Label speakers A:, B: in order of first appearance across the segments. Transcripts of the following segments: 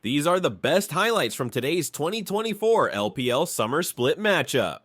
A: These are the best highlights from today's 2024 LPL Summer Split matchup.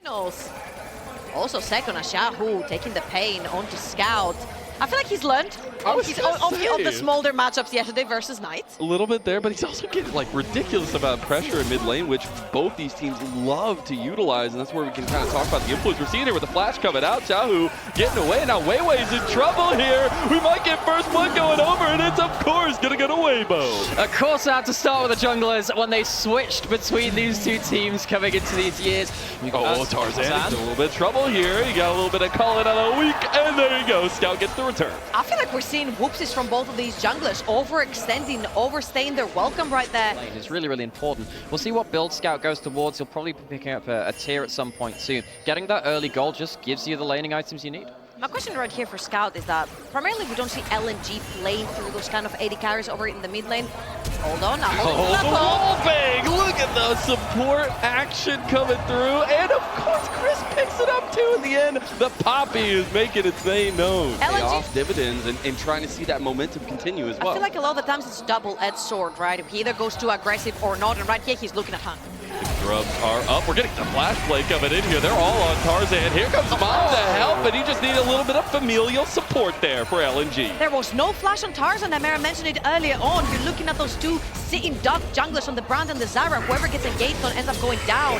B: Also second, Xiaohu taking the pain onto Scout. I feel like he's learned of the smolder matchups yesterday versus Knight.
C: A little bit there, but he's also getting like ridiculous amount of pressure in mid lane, which both these teams love to utilize, and that's where we can kind of talk about the influence. We're seeing here with the flash coming out, Xiaohu getting away. Now Weiwei's in trouble here. We might get first blood going over, and it's of course gonna go to Weibo.
D: Of course, I had to start with the junglers when they switched between these two teams coming into these years.
C: Tarzan in a little bit of trouble here. You got a little bit of calling on a week, and there you go. Scout gets the return.
B: I feel like we're seeing whoopsies from both of these junglers, overextending, overstaying their welcome right there.
D: It's really, really important. We'll see what build Scout goes towards. He'll probably be picking up a tier at some point soon. Getting that early goal just gives you the laning items you need.
B: My question right here for Scout is that primarily we don't see LNG playing through those kind of 80 carries over in the mid lane. Hold on, now hold
C: the wall bang! Look at the support action coming through, and of course Chris picks it up too in the end. The Poppy is making its name known. Pay off dividends and trying to see that momentum continue as well.
B: I feel like a lot of the times it's double-edged sword, right? He either goes too aggressive or not, and right here he's looking at Hung.
C: The Grubs are up. We're getting the flash play coming in here. They're all on Tarzan. Here comes Mom to help, and he just needed a little bit of familial support there for LNG.
B: There was no flash on Tarzan. Amara mentioned it earlier on. You're looking at those two sitting duck junglers on the Brand and the Zara. Whoever gets engaged on ends up going down.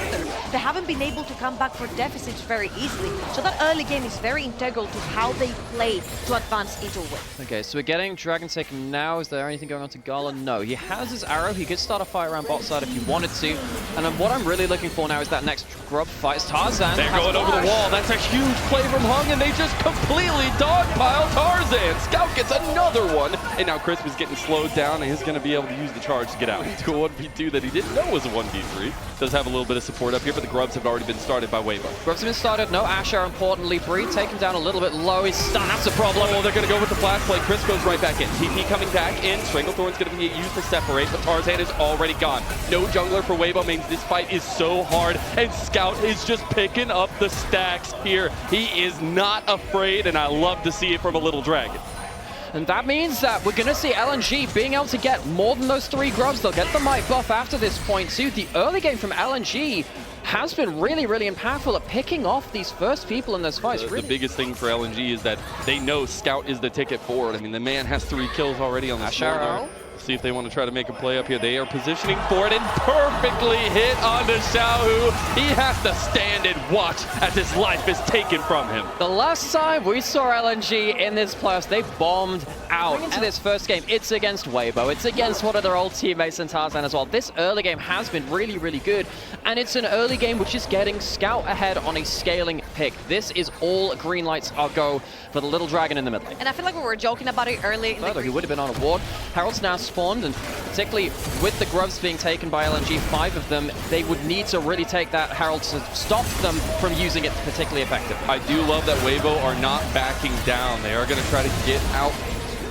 B: They haven't been able to come back for deficits very easily. So that early game is very integral to how they play to advance into a win.
D: Okay, so we're getting Dragon taken now. Is there anything going on to Gala? No. He has his arrow. He could start a fight around bot side if he wanted to. And what I'm really looking for now is that next Grub fight. It's Tarzan.
C: They're going over the wall. That's a huge play from Hung, and they just completely dogpile Tarzan. Scout gets another one, and now Chris is getting slowed down, and he's going to be able to use the charge to get out into a 1v2 that he didn't know was a 1v3. Does have a little bit of support up here, but the Grubs have already been started by Weibo.
D: Grubs have been started. No Asher, importantly. Bree taken down a little bit low. He's stunned. That's a problem.
C: Oh, they're going to go with the flash play. Chris goes right back in. TP coming back in. Stranglethorn's going to be used to separate, but Tarzan is already gone. No jungler for Weibo means this fight is so hard, and Scout is just picking up the stacks here. He is not afraid, and I love to see it from a little dragon.
D: And that means that we're going to see LNG being able to get more than those 3 Grubs. They'll get the might buff after this point too. The early game from LNG has been really, really impactful at picking off these first people in this fight.
C: The biggest thing for LNG is that they know Scout is the ticket forward. I mean, the man has 3 kills already on the smolder. See if they want to try to make a play up here. They are positioning for it and perfectly hit onto Xiaohu. He has to stand and watch as his life is taken from him.
D: The last time we saw LNG in this playoffs, they bombed out. Into this first game, it's against Weibo. It's against one of their old teammates in Tarzan as well. This early game has been really, really good. And it's an early game which is getting Scout ahead on a scaling pick. This is all green lights are go for the little dragon in the middle.
B: And I feel like we were joking about it earlier.
D: He would have been on a ward. Herald's now spawned, and particularly with the Grubs being taken by LNG, 5 of them, they would need to really take that Herald to stop them from using it particularly effectively.
C: I do love that Weibo are not backing down. They are going to try to get out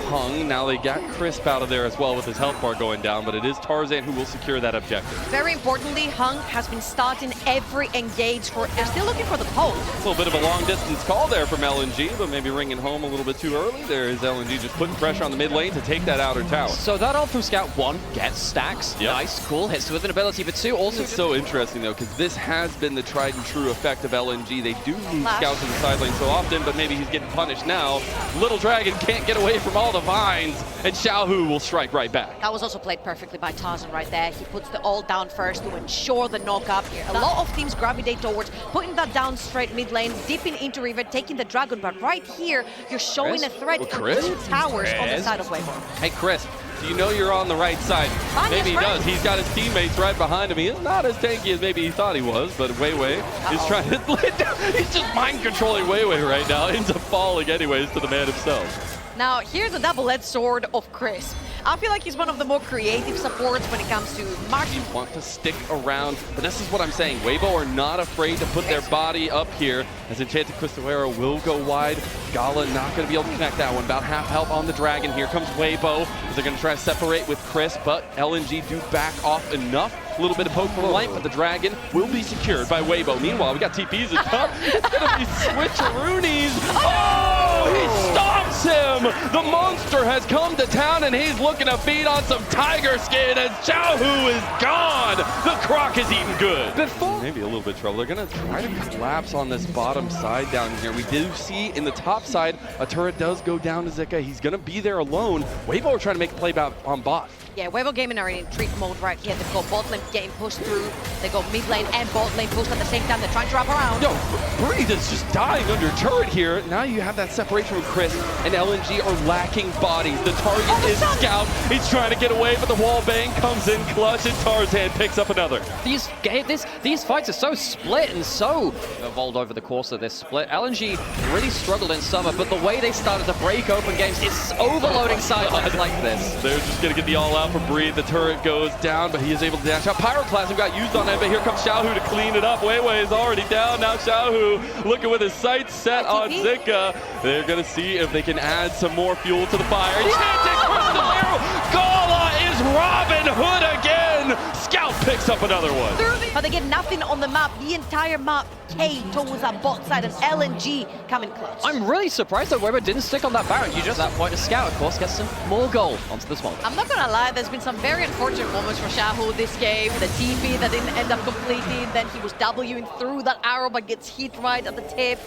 C: Hung. Now they got Crisp out of there as well with his health bar going down, but it is Tarzan who will secure that objective.
B: Very importantly, Hung has been starting every engage for, they're still looking for the pole.
C: A little bit of a long distance call there from LNG, but maybe ringing home a little bit too early. There is LNG just putting pressure on the mid lane to take that outer tower.
D: So that ult from Scout, 1, gets stacks. Yep. Nice, cool, hits with an ability, but 2 also.
C: It's so interesting though, because this has been the tried and true effect of LNG. They do move Scout to the side lane so often, but maybe he's getting punished now. Little Dragon can't get away from all the vines, and Xiaohu will strike right back.
B: That was also played perfectly by Tarzan right there. He puts the ult down first to ensure the knock-up. A lot of teams gravitate towards putting that down straight mid lane, dipping into River, taking the dragon, but right here, you're showing a threat to 2 towers on the side of Weibo.
C: Hey, Chris, do you know you're on the right side? Maybe he does. He's got his teammates right behind him. He is not as tanky as maybe he thought he was, but Weiwei is trying to lay down. He's just mind controlling Weiwei right now. Ends up falling anyways to the man himself.
B: Now, here's the double-edged sword of Chris. I feel like he's one of the more creative supports when it comes to marking.
C: You want to stick around, but this is what I'm saying. Weibo are not afraid to put their body up here, as Enchanted Cristowero will go wide. Gala not going to be able to connect that one. About half health on the dragon. Here comes Weibo, as they're going to try to separate with Chris, but LNG do back off enough. A little bit of poke from the light, but the dragon will be secured by Weibo. Meanwhile, we got TPs at top. It's going to be switcheroonies. Oh, he stomps That's him! The monster has come to town and he's looking to feed on some tiger skin and Xiaohu is gone! The croc is eating good. Maybe a little bit of trouble. They're gonna try to collapse on this bottom side down here. We do see in the top side, a turret does go down to Zika. He's gonna be there alone. Weibo are trying to make a play on bot.
B: Yeah, Weibo Gaming are in retreat mode right here. They've got bot lane getting pushed through. They got mid lane and bot lane pushed at the same time. They're trying to wrap around.
C: Yo, Breathe is just dying under turret here. Now you have that separation from Chris and LNG are lacking bodies. The target is Scout. He's trying to get away, but the wall bang comes in clutch and Tarzan picks up another.
D: These fights are so split and so evolved over the course of this split. LNG really struggled in summer, but the way they started to break open games is overloading sidelines like this.
C: They're just going to get the all out for Breathe. The turret goes down, but he is able to dash out. Pyroclasm got used on him, but here comes Xiaohu to clean it up. Weiwei is already down. Now Xiaohu looking with his sights set on Zika. They're going to see if they can add some more fuel to the fire. Enchanted Crystal Arrow! Gala is Robin Hood again! Scout picks up another one.
B: But they get nothing on the map. The entire map came towards that bot side and LNG coming clutch.
D: I'm really surprised that Weibo didn't stick on that Baron. You just, at that point, a Scout, of course, gets some more gold onto this one.
B: I'm not gonna lie, there's been some very unfortunate moments for Xiaohu this game. The TP that didn't end up completing, then he was Wing through that arrow but gets hit right at the tip.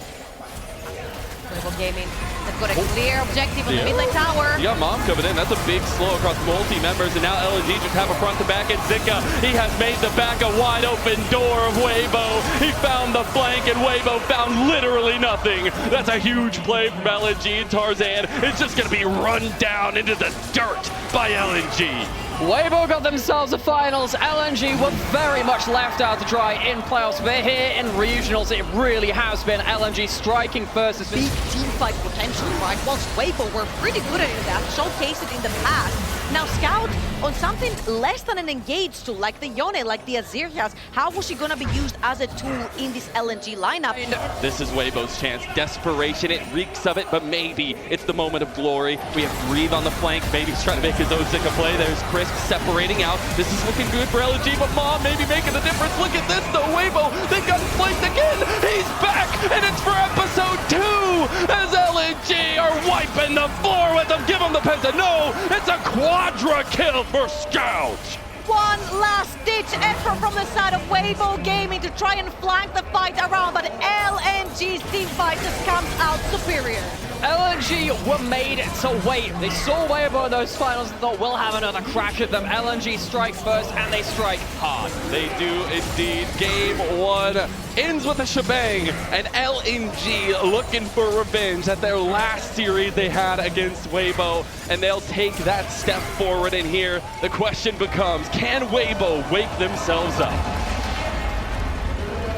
B: Weibo Gaming, they've got a clear objective on the mid lane tower.
C: You got Mom coming in. That's a big slow across multi-members, and now LNG just have a front to back, and Zika, he has made the back a wide open door of Weibo. He found the flank, and Weibo found literally nothing. That's a huge play from LNG. Tarzan is just going to be run down into the dirt by LNG.
D: Weibo got themselves a finals. LNG were very much left out to dry in playoffs, but here in regionals, it really has been LNG striking first. It's been
B: big team fight potential, right? Whilst Weibo were pretty good at that, showcased it in the past. Now Scout on something less than an engaged tool, like the Yone, like the Azirias. How was she gonna be used as a tool in this LNG lineup?
C: This is Weibo's chance. Desperation, it reeks of it, but maybe it's the moment of glory. We have Breathe on the flank. Maybe he's trying to make his own Zika play. There's Chris separating out. This is looking good for LNG, but Mom maybe making a difference. Look at this though, Weibo, they've got flanked again. He's back, and it's for episode 2 as LNG are wiping the floor with him. Give him the penta. No, it's a quadra kill for Scout.
B: One last ditch effort from the side of Weibo Gaming to try and flank the fight around, but LNG's team fight just comes out superior.
D: LNG were made to wait. They saw Weibo in those finals and thought, we'll have another crack at them. LNG strike first, and they strike hard.
C: They do indeed. Game 1 ends with a shebang, and LNG looking for revenge at their last series they had against Weibo, and they'll take that step forward in here. The question becomes, can Weibo wake themselves up?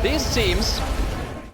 D: These teams,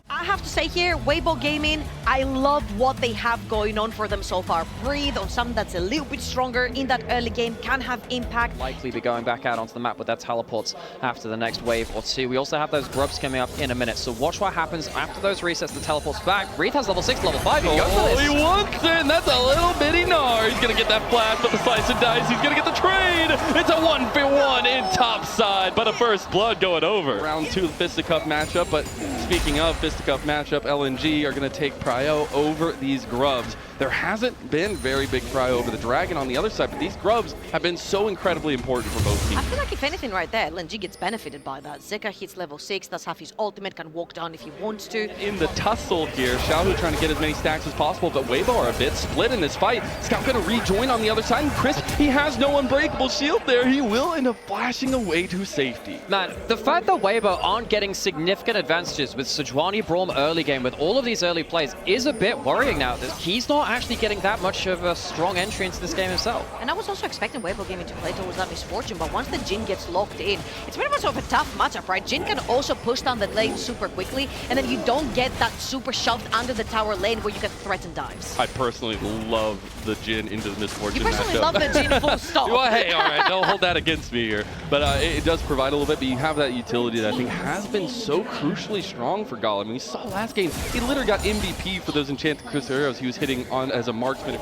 B: I have to say here, Weibo Gaming, I love what they have going on for them so far. Breathe on something that's a little bit stronger in that early game, can have impact.
D: likely be going back out onto the map with their teleports after the next wave or two. We also have those grubs coming up in a minute, so watch what happens after those resets, the teleports back. Breathe has level 6, level 5, he goes for this.
C: He wants it, and that's a little bitty gnar. He's gonna get that flash with the slice and dice. He's gonna get the trade. It's a 1v1 in top side, but a first blood going over. Round 2 fisticuff matchup, but speaking of fisticuff matchup, LNG are gonna take prio over these grubs. There hasn't been very big prio over the dragon on the other side, but these grubs have been so incredibly important for both teams.
B: I feel like if anything right there, LNG gets benefited by that. Zeka hits level 6, that's half his ultimate, can walk down if he wants to.
C: In the tussle here, Xiaohu trying to get as many stacks as possible, but Weibo are a bit split in this fight. Scout gonna rejoin on the other side, and Chris, he has no unbreakable shield there. He will end up flashing away to safety.
D: Man, the fact that Weibo aren't getting significant advantages with Sejuani Braum early game, with all of these early plays, is a bit worrying now. He's not actually getting that much of a strong entry into this game himself.
B: And I was also expecting Weibo Gaming to play towards that Misfortune, but once the Jhin gets locked in, it's pretty much of a tough matchup, right? Jhin can also push down the lane super quickly, and then you don't get that super shoved under the tower lane where you can threaten dives.
C: I personally love the Jhin into the Misfortune
B: You personally
C: matchup.
B: love the Jhin full stop.
C: Well, hey, all right, don't hold that against me here. But it does provide a little bit, but you have that utility that I think has been so crucially strong for Gala. I mean, we saw last game, he literally got MVP for those Enchanted Crystal Arrows he was hitting on as a marksman.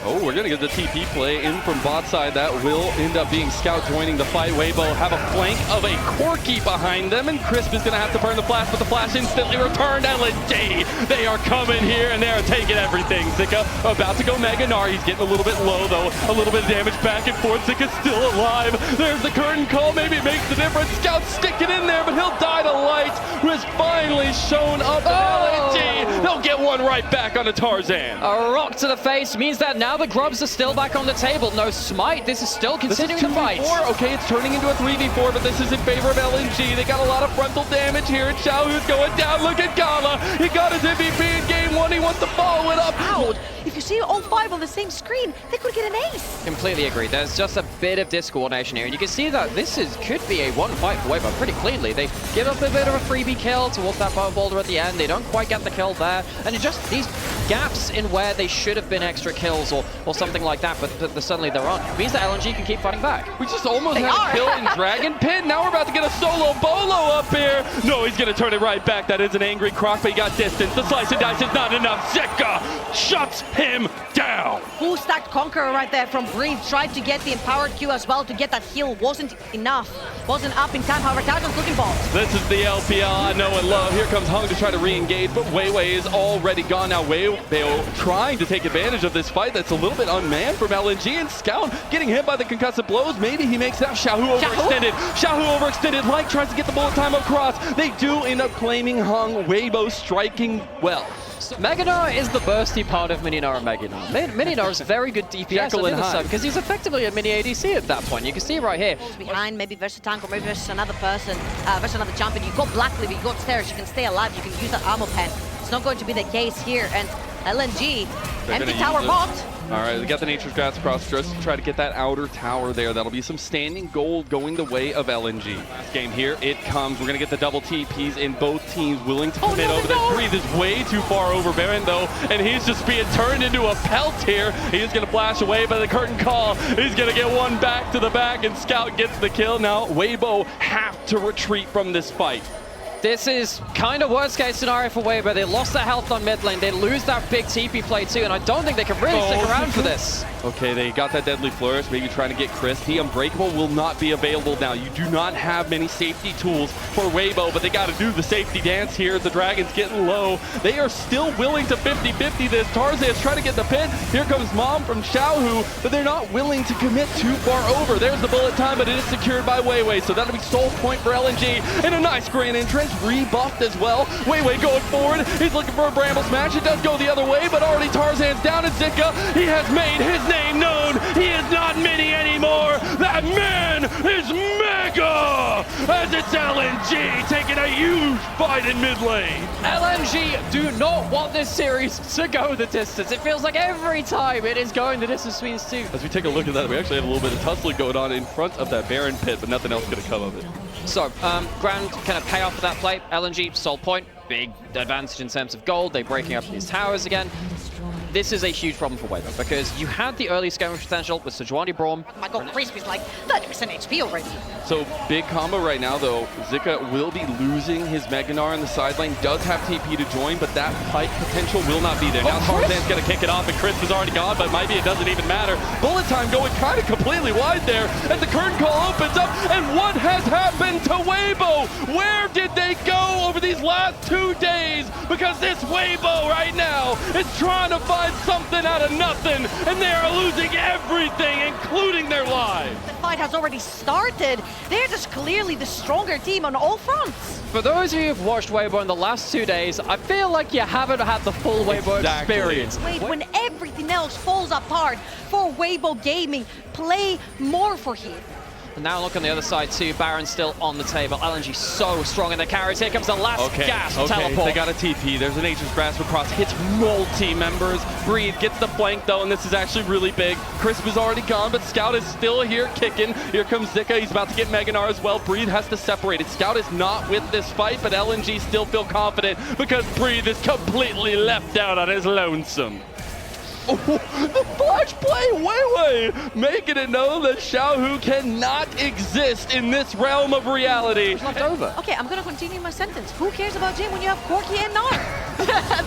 C: Oh, we're going to get the TP play in from bot side. That will end up being Scout joining the fight. Weibo have a flank of a Corki behind them, and Crisp is going to have to burn the flash, but the flash instantly returned. LNG, they are coming here, and they are taking everything. Zika about to go Mega Gnar. He's getting a little bit low, though. A little bit of damage back and forth. Zika's still alive. There's the curtain call. Maybe it makes the difference. Scout sticking in there, but he'll die to Light, who has finally shown up. LNG, they'll get one right back on the Tarzan.
D: A rock to the face means that now the Grubs are still back on the table. No smite. This is still continuing the fight.
C: Okay, it's turning into a 3v4, but this is in favor of LNG. They got a lot of frontal damage here, and Xiaohu's going down. Look at Gala. He got his MVP in game 1. He wants to follow it up.
B: Out. If you see all 5 on the same screen, they could get an ace.
D: Completely agree. There's just a bit of discoordination here, and you can see that this could be a one fight for Weibo pretty cleanly. They give up a bit of a freebie kill towards that power boulder at the end. They don't quite get the kill there, and it just these gaps in where they should have been extra kills or something like that, but suddenly they're on. It means that LNG can keep fighting back.
C: We just almost had a kill in Dragon Pit. Now we're about to get a solo bolo up here. No, he's going to turn it right back. That is an angry Croc, but he got distance. The slice and dice is not enough. Zika shuts him down.
B: Full stacked Conqueror right there from Breathe. Tried to get the empowered Q as well to get that heal. Wasn't enough. Wasn't up in time. However, Tarzan's looking ball.
C: This is the LPL I know and love. Here comes Hung to try to re-engage, but Weiwei is already gone. Now Weibo trying to take advantage of this fight that's a little bit unmanned from LNG, and Scout getting hit by the concussive blows. Maybe he makes that. Xiaohu overextended. Xiaohu overextended. Light tries to get the bullet time across. They do end up claiming Hung. Weibo striking well.
D: Mega Gnar is the bursty part of Mini Gnar and Mega Gnar. Mini Gnar is very good DPS on the other side because he's effectively a mini ADC at that point. You can see right here.
B: Behind, maybe versus tank or maybe versus another person, versus another champion. You've got Blackleaf, you've got Stairs, you can stay alive, you can use that armor pen. It's not going to be the case here, and LNG, empty tower bot.
C: All right, they got the Nature's Grasp across just to try to get that outer tower there. That'll be some standing gold going the way of LNG. Last game here, it comes. We're going to get the double TPs in both teams willing to commit over this. Breathe is way too far over Baron, though, and he's just being turned into a pelt here. He's going to flash away by the curtain call. He's going to get one back to the back, and Scout gets the kill. Now, Weibo have to retreat from this fight.
D: This is kind of worst case scenario for Weibo. They lost their health on mid lane. They lose that big TP play too, and I don't think they can really stick around for this.
C: Okay, they got that Deadly Flourish, maybe trying to get Chris. The Unbreakable will not be available now. You do not have many safety tools for Weibo, but they got to do the safety dance here. The Dragon's getting low. They are still willing to 50-50 this. Tarzan's trying to get the pin. Here comes Mom from Xiaohu, but they're not willing to commit too far over. There's the bullet time, but it is secured by Weiwei, so that'll be soul point for LNG. And a nice grand entrance, rebuffed as well. Weiwei going forward. He's looking for a Bramble Smash. It does go the other way, but already Tarzan's down, and Zika, he has made his name known. He is not mini anymore. That man is mega, as it's LNG taking a huge fight in mid lane.
D: LNG do not want this series to go the distance. It feels like every time it is going the distance between two.
C: As we take a look at that, we actually have a little bit of tussling going on in front of that Baron pit, but nothing else going to come of it.
D: So, grand kind of payoff for that play. LNG, soul point, big advantage in terms of gold. They're breaking up these towers again. This is a huge problem for Weibo because you had the early skirmish potential with Sejuani Braum.
B: Oh my god, Crispy's like 30% HP already.
C: So big combo right now though. Zika will be losing his Mega Gnar in the side lane. Does have TP to join, but that fight potential will not be there. Now Tarzan's going to kick it off, and Chris is already gone, but maybe it doesn't even matter. Bullet time going kind of completely wide there as the curtain call opens up, and what has happened to Weibo? Where did they go over these last 2 days? Because this Weibo right now is trying to find something out of nothing, and they are losing everything, including their lives.
B: The fight has already started. They're just clearly the stronger team on all fronts.
D: For those of you who've watched Weibo in the last 2 days, I feel like you haven't had the full Weibo experience.
B: Wait, when everything else falls apart for Weibo Gaming, play more for him.
D: And now look on the other side too. Baron's still on the table. LNG so strong in the carries. Here comes the last gasp teleport.
C: They got a TP. There's a Nature's Grasp across. Hits multi-members. Breathe gets the flank though, and this is actually really big. Crisp is already gone, but Scout is still here kicking. Here comes Zika. He's about to get Mega Gnar as well. Breathe has to separate it. Scout is not with this fight, but LNG still feel confident because Breathe is completely left out on his lonesome. the flash play, Weiwei, making it known that Xiaohu cannot exist in this realm of reality.
D: Left over.
B: Okay, I'm gonna continue my sentence. Who cares about Jim when you have Corky and Nar?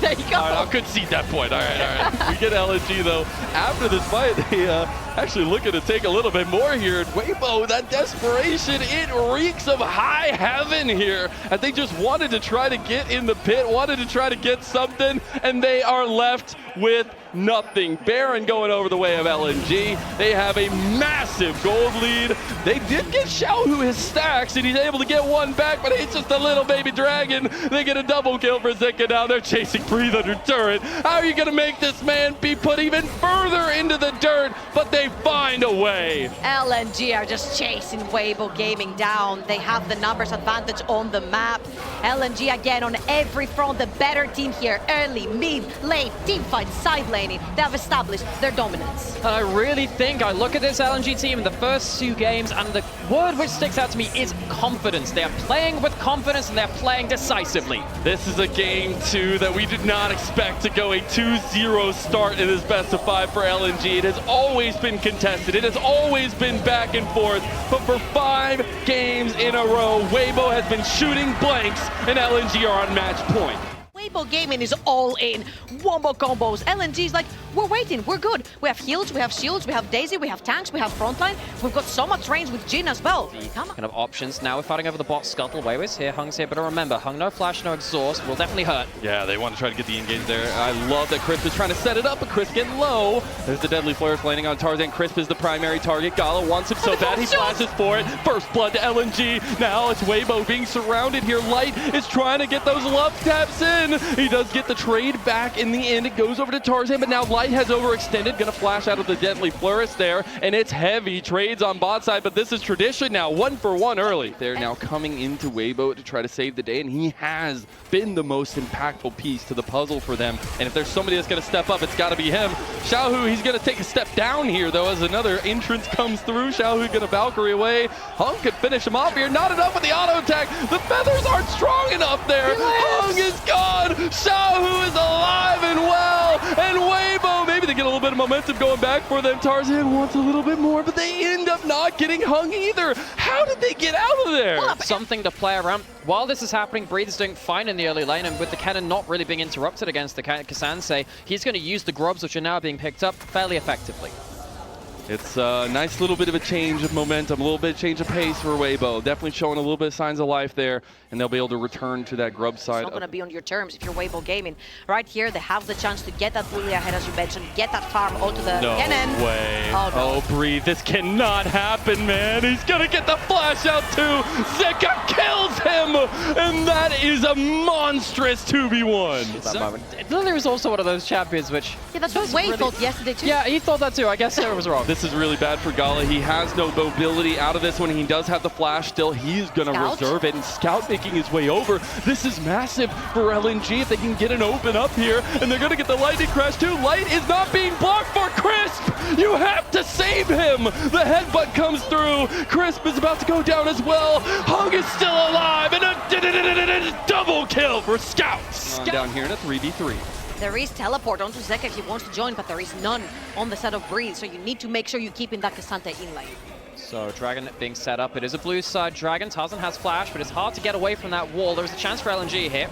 B: There you go.
C: All right, I'll concede that point. All right. We get LNG, though. After this fight, they actually looking to take a little bit more here. Weibo, that desperation, it reeks of high heaven here. And they just wanted to try to get in the pit, wanted to try to get something, and they are left with nothing. Baron going over the way of LNG. They have a massive gold lead. They did get Xiaohu his stacks, and he's able to get one back, but it's just a little baby dragon. They get a double kill for Zika. Now they're chasing Breathe under turret. How are you going to make this man be put even further into the dirt? But they find a way.
B: LNG are just chasing Weibo Gaming down. They have the numbers advantage on the map. LNG again on every front, the better team here. Early, mid, late, team fight, side laning. They have established their dominance.
D: And I really think I look at this LNG team in the first 2 games, and the word which sticks out to me is confidence. They are playing with confidence, and they're playing decisively.
C: This is a game 2 that we did not expect to go a 2-0 start in this best of 5 for LNG. It has always been contested. It has always been back and forth. But for 5 games in a row, Weibo has been shooting blanks, and LNG are on match point.
B: Weibo Gaming is all in. Wombo combos. LNG's like, we're waiting, we're good. We have heals, we have shields, we have Daisy, we have tanks, we have frontline. We've got so much range with Jin as well. Come on.
D: Kind of options. Now we're fighting over the bot scuttle. Weibo's here, Hung's here, but remember, Hung no flash, no exhaust will definitely hurt.
C: Yeah, they want to try to get the engage there. I love that Crisp is trying to set it up, but Crisp getting low. There's the deadly flare landing on Tarzan. Crisp is the primary target. Gala wants him so bad he flashes for it. First blood to LNG. Now it's Weibo being surrounded here. Light is trying to get those love taps in. He does get the trade back in the end. It goes over to Tarzan, but now Light has overextended. Gonna flash out of the deadly Flourish there, and it's heavy trades on bot side, but this is tradition now. 1 for 1 early. They're now coming into Weibo to try to save the day, and he has been the most impactful piece to the puzzle for them. And if there's somebody that's gonna step up, it's gotta be him. Xiaohu, he's gonna take a step down here, though, as another entrance comes through. Xiaohu gonna Valkyrie away. Hung could finish him off here. Not enough with the auto attack. The feathers aren't strong enough there. Hung is gone. Xiaohu is alive and well, and Weibo, maybe they get a little bit of momentum going back for them. Tarzan wants a little bit more, but they end up not getting Hung either. How did they get out of there?
D: Something to play around. While this is happening, Breathe is doing fine in the early lane, and with the cannon not really being interrupted against the Kasansei, he's going to use the grubs, which are now being picked up fairly effectively.
C: It's a nice little bit of a change of momentum, a little bit of change of pace for Weibo. Definitely showing a little bit of signs of life there, and they'll be able to return to that grub side.
B: It's not going to be on your terms if you're Weibo Gaming. Right here, they have the chance to get that bully ahead, as you mentioned, get that farm onto the cannon.
C: No way.
B: Oh, no.
C: Oh, Breathe, this cannot happen, man. He's going to get the flash out too. Zika kills him, and that is a monstrous 2v1.
D: Lily was also one of those champions which...
B: Yeah, that's what Wei thought yesterday too.
D: Yeah, he thought that too. I guess Sarah was wrong.
C: This is really bad for Gala. He has no mobility out of this one. He does have the flash still. He's going to reserve it, and Scout making his way over. This is massive for LNG if they can get an open up here, and they're going to get the lightning crash too. Light is not being blocked for Crisp. You have to save him. The headbutt comes through. Crisp is about to go down as well. Hung is still alive, and a double kill for Scout. Down here in a 3v3.
B: There is teleport onto Zeka if he wants to join, but there is none on the set of Breathe, so you need to make sure you keep in that Cassante in lane.
D: So Dragon being set up. It is a blue side Dragon. Tarzan has flash, but it's hard to get away from that wall. There's a chance for LNG here.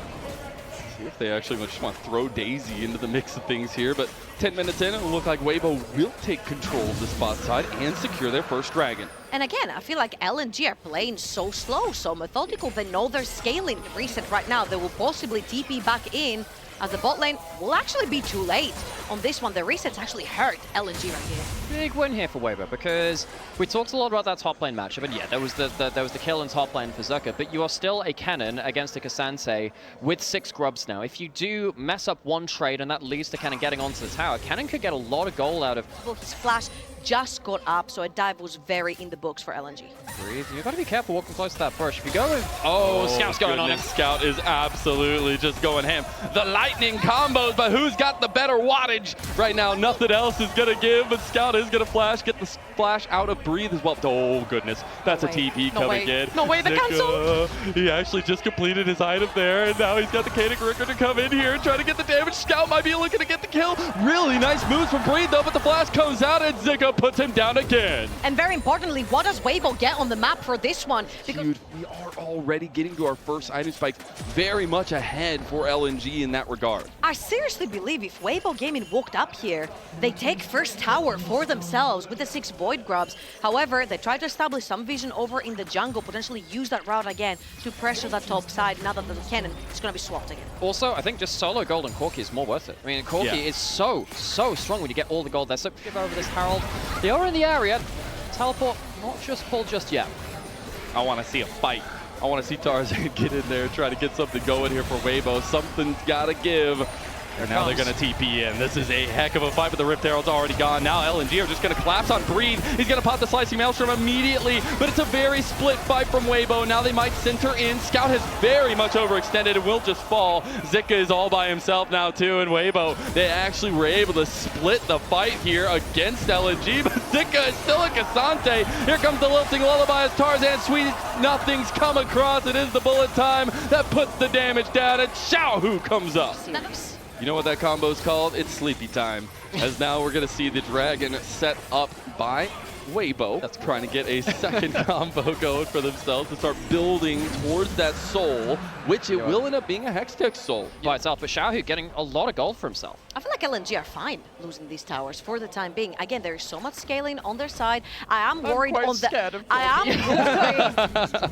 C: See if they actually just want to throw Daisy into the mix of things here, but 10 minutes in, it will look like Weibo will take control of the spot side and secure their first Dragon.
B: And again, I feel like LNG are playing so slow, so methodical. They know they're scaling reset right now. They will possibly TP back in, as the bot lane will actually be too late. On this one, the resets actually hurt LNG right here.
D: Big win here for Weibo, because we talked a lot about that top lane matchup, and yeah, there was the kill in top lane for Zucker, but you are still a cannon against a Cassante with 6 grubs now. If you do mess up one trade and that leads to Cannon getting onto the tower, Cannon could get a lot of gold out of...
B: His flash just got up, so a dive was very in the books for LNG.
D: Breathe. You've got to be careful walking close to that bush. If you go with... Oh, Scout's going on him.
C: Scout is absolutely just going ham. The lightning combos, but who's got the better wattage? Right now, nothing else is going to give, but Scout is going to flash, get the splash out of Breathe as well. Oh, goodness. That's a TP coming in.
B: No way, the cancel!
C: He actually just completed his item there, and now he's got the Katic Ricker to come in here and try to get the damage. Scout might be looking to get the kill. Really nice moves from Breathe, though, but the flash comes out, and Zika puts him down again.
B: And very importantly, what does Weibo get on the map for this one? Because
C: dude, we are already getting to our first item spikes, very much ahead for LNG in that regard.
B: I seriously believe if Weibo Gaming walked up here, they take first tower for themselves with the 6 Void Grubs. However, they try to establish some vision over in the jungle, potentially use that route again to pressure that top side now that the cannon is going to be swapped again.
D: Also, I think just solo gold on Corki is more worth it. I mean, Corki is so strong when you get all the gold there. So give over this Herald. They are in the area. Teleport not just pulled just yet.
C: I want to see a fight. I want to see Tarzan get in there and try to get something going here for Weibo. Something's got to give. And now they're going to TP in. This is a heck of a fight, but the Rift Herald's already gone. Now LNG are just going to collapse on Breathe. He's going to pop the Slicing Maelstrom immediately, but it's a very split fight from Weibo. Now they might center in. Scout has very much overextended and will just fall. Zika is all by himself now too, and Weibo, they actually were able to split the fight here against LNG, but Zika is still a Cassante. Here comes the lilting lullaby as Tarzan sweet. Nothing's come across. It is the bullet time that puts the damage down, and Xiaohu comes up. You know what that combo is called? It's sleepy time. As now we're going to see the Dragon set up by Weibo. That's trying to get a second combo going for themselves to start building towards that soul, which it will end up being a Hextech soul.
D: By itself, but Xiaohu getting a lot of gold for himself.
B: I feel like LNG are fine losing these towers for the time being. Again, there is so much scaling on their side. I'm worried on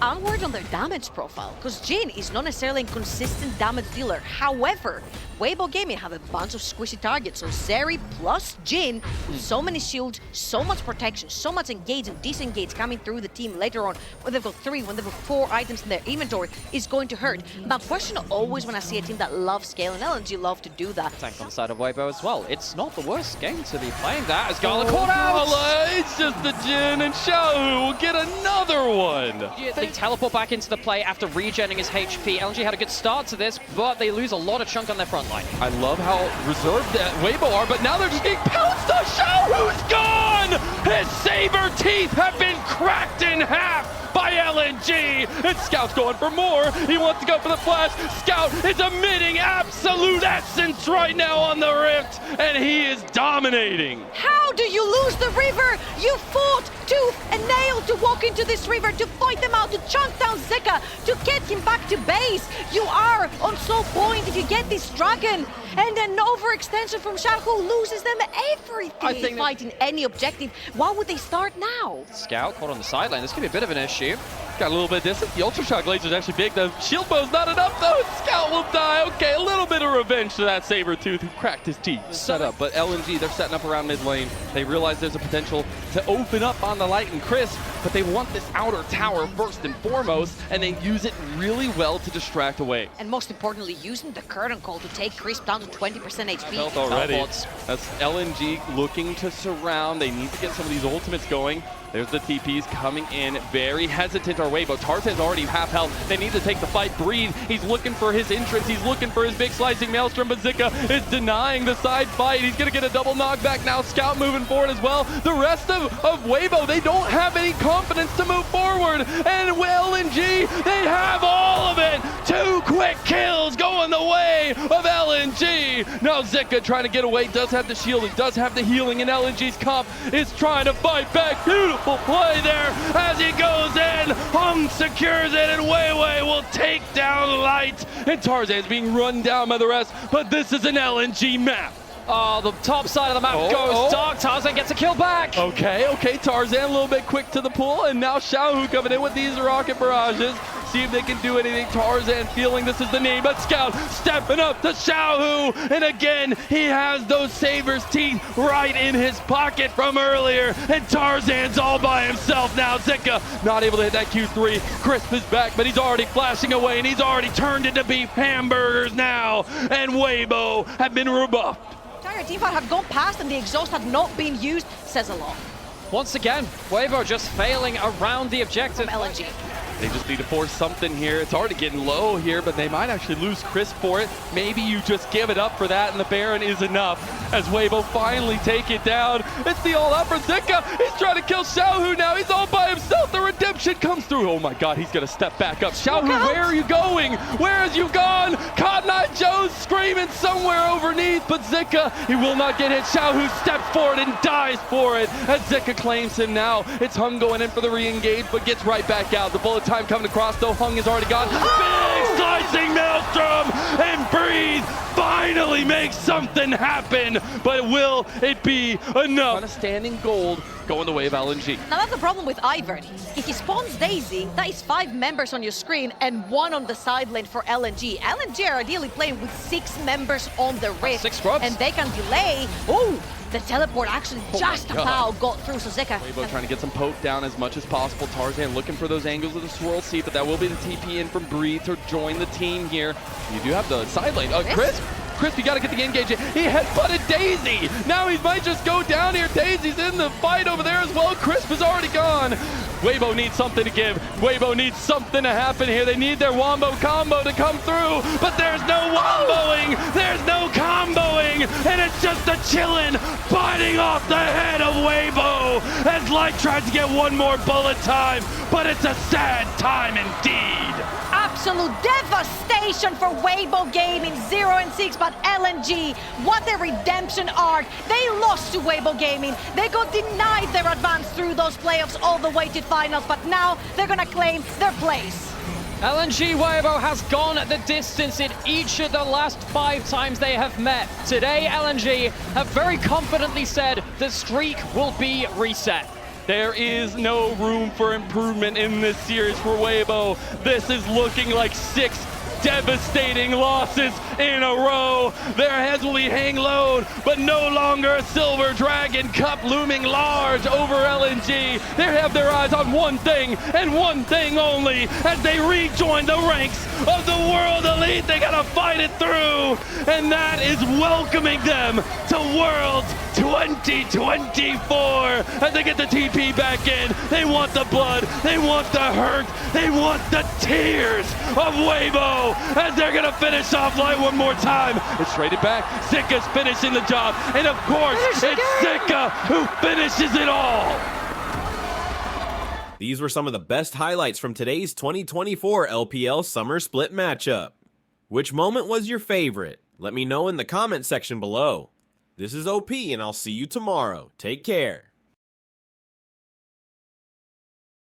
B: I'm worried on their damage profile, because Jhin is not necessarily a consistent damage dealer. However, Weibo Gaming have a bunch of squishy targets, so Zeri plus Jhin, so many shields, so much protection, so much engage and disengage coming through the team later on. When they've got 3, when they've got 4 items in their inventory, is going to hurt. My question always when I see a team that loves scaling, LNG love to do that.
D: Tank on the side of Weibo as well. It's not the worst game to be playing that as Gala caught out.
C: It's just the Jhin, and Xiaohu will get another one.
D: They teleport back into the play after regenning his HP. LNG had a good start to this, but they lose a lot of chunk on their front line.
C: I love how reserved that Weibo are, but now they're just getting pounced on. Xiaohu's gone! His saber teeth have been cracked in half by LNG, and Scout's going for more. He wants to go for the flash. Scout is emitting absolute essence right now on the Rift, and he is dominating.
B: How do you lose the river? You fought tooth and nail to walk into this river, to fight them out, to chunk down Zika, to get him back to base. You are on so point if you get this dragon, and an overextension from Xiaohu loses them everything.
D: I think
B: fighting any objective. Why would they start now?
D: Scout caught on the sideline. This could be a bit of an issue.
C: Got a little bit distant. The Ultra Shock laser is actually big. The shield bow's not enough though. Scout will die. Okay, a little bit of revenge to that Sabertooth who cracked his teeth. Set up, but LNG, they're setting up around mid lane. They realize there's a potential to open up on the Light and Crisp, but they want this outer tower first and foremost, and they use it really well to distract away.
B: And most importantly, using the curtain call to take Crisp down to 20% HP.
C: Felt already. That's LNG looking to surround. They need to get some of these ultimates going. There's the TPs coming in. Very hesitant our Weibo. Tarzan's already half health. They need to take the fight. Breathe. He's looking for his entrance. He's looking for his big slicing maelstrom, but Zika is denying the side fight. He's going to get a double knockback now. Scout moving forward as well. The rest of Weibo, they don't have any confidence to move forward. And LNG, they have all of it. 2 quick kills going the way of LNG. Now Zika trying to get away. Does have the shield. He does have the healing, and LNG's comp is trying to fight back. Beautiful play there as he goes in. Hung secures it, and Weiwei will take down Light. And Tarzan's being run down by the rest, but this is an LNG map.
D: Oh, the top side of the map goes dark. Tarzan gets a kill back.
C: Okay, Tarzan a little bit quick to the pool, and now Xiaohu coming in with these rocket barrages. See if they can do anything. Tarzan feeling this is the need, but Scout stepping up to Xiaohu, and again, he has those Saber's teeth right in his pocket from earlier, and Tarzan's all by himself now. Zika not able to hit that Q3. Crisp is back, but he's already flashing away, and he's already turned into beef hamburgers now, and Weibo have been rebuffed.
B: Entire team fight had gone past and the exhaust had not been used. Says a lot.
D: Once again, Weibo just failing around the objective.
B: From LNG.
C: They just need to force something here. It's already getting low here, but they might actually lose Chris for it. Maybe you just give it up for that, and the Baron is enough. As Weibo finally take it down. It's the all-out for Zika. He's trying to kill Xiaohu now. He's all by himself. The redemption comes through. Oh my god, he's going to step back up. Xiaohu, where are you going? Where has you gone? Cotton Eye Joe's screaming somewhere overneath, but Zika, he will not get hit. Xiaohu steps forward and dies for it as Zika claims him now. It's Hung going in for the re-engage, but gets right back out. The bullet time coming across, though. Hung is already gone. Big slicing Maelstrom, and Breathe finally makes something happen, but will it be enough? On a standing gold going the way of LNG.
B: Now that's the problem with Ivern. If he spawns Daisy, that is 5 members on your screen and 1 on the side lane for LNG. LNG are ideally playing with 6 members on the Rift.
D: 6 scrubs.
B: And they can delay. Oh, the teleport actually just about got through Zika.
C: Weibo trying to get some poke down as much as possible. Tarzan looking for those angles of the swirl seat, but that will be the TP in from Breathe to join the team here. You do have the side lane. Chris, you gotta get the engage. He headbutted Daisy. Now he might just go down here. Daisy's in the fight over there as well. Crisp is already gone. Weibo needs something to give. Weibo needs something to happen here. They need their wombo combo to come through, but there's no womboing. There's no comboing, and it's just a chillin' biting off the head of Weibo as Light tries to get one more bullet time, but it's a sad time indeed.
B: Absolute devastation for Weibo Gaming, 0-6, but LNG, what a redemption arc. They lost to Weibo Gaming. They got denied their advance through those playoffs all the way to finals, but now they're gonna claim their place.
D: LNG Weibo has gone the distance in each of the last 5 times they have met. Today, LNG have very confidently said the streak will be reset.
C: There is no room for improvement in this series for Weibo. This is looking like 6 devastating losses in a row. Their heads will be hang low, but no longer a Silver Dragon Cup looming large over LNG. They have their eyes on one thing and one thing only as they rejoin the ranks of the World Elite. They gotta fight it through, and that is welcoming them to Worlds 2024 as they get the TP back in. They want the blood, they want the hurt, they want the tears of Weibo as they're gonna finish off Light one more time. It's traded back. Zika's finishing the job, and of course, it's Zika who finishes it all.
A: These were some of the best highlights from today's 2024 LPL Summer Split matchup. Which moment was your favorite? Let me know in the comment section below. This is OP, and I'll see you tomorrow. Take care.